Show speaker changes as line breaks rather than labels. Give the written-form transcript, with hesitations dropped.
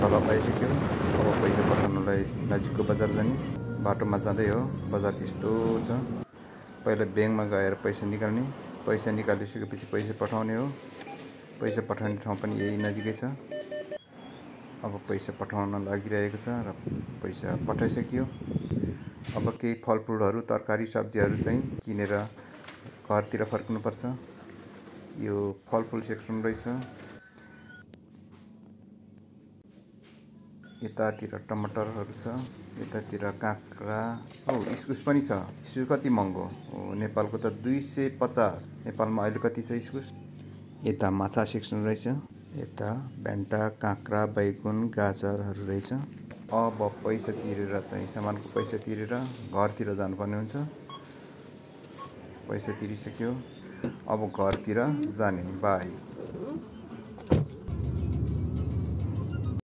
सभा पाइसक्यो। अब पैसा पठाउनलाई नजिकको बजार जाने। बाटोमा जाँदै हो। बजार यस्तो छ। पहिला ब्याङ्कमा गएर पैसा निकाल्ने। पैसा निकालिसकेपछि पैसा पठाउने हो। पैसा पठाउने ठाउँ पनि यही नजिकै छ। अब पैसा पठाउन लागिरहेको छ र पैसा पठाइसक्यो। अब केही फलफुलहरू, तरकारी, सब्जीहरू चाहिँ किनेर घरतिर फर्कनुपर्छ। यो फलफुल सेक्सन रहेछ। यतातिर टमाटरहरू छ। यतातिर काँक्रा, इस्कुस पनि छ। इस्कुस कति महँगो नेपालको त 250। नेपालमा अहिले कति छ इस्कुस? यता माछा सेक्सन रहेछ। यता भेन्टा, काँक्रा, बैगुन, गाजरहरू रहेछ। अब पैसा तिरेर चाहिँ सामानको पैसा तिरेर घरतिर जानुपर्ने हुन्छ। पैसा तिरिसक्यो। अब घरतिर जाने। बाई।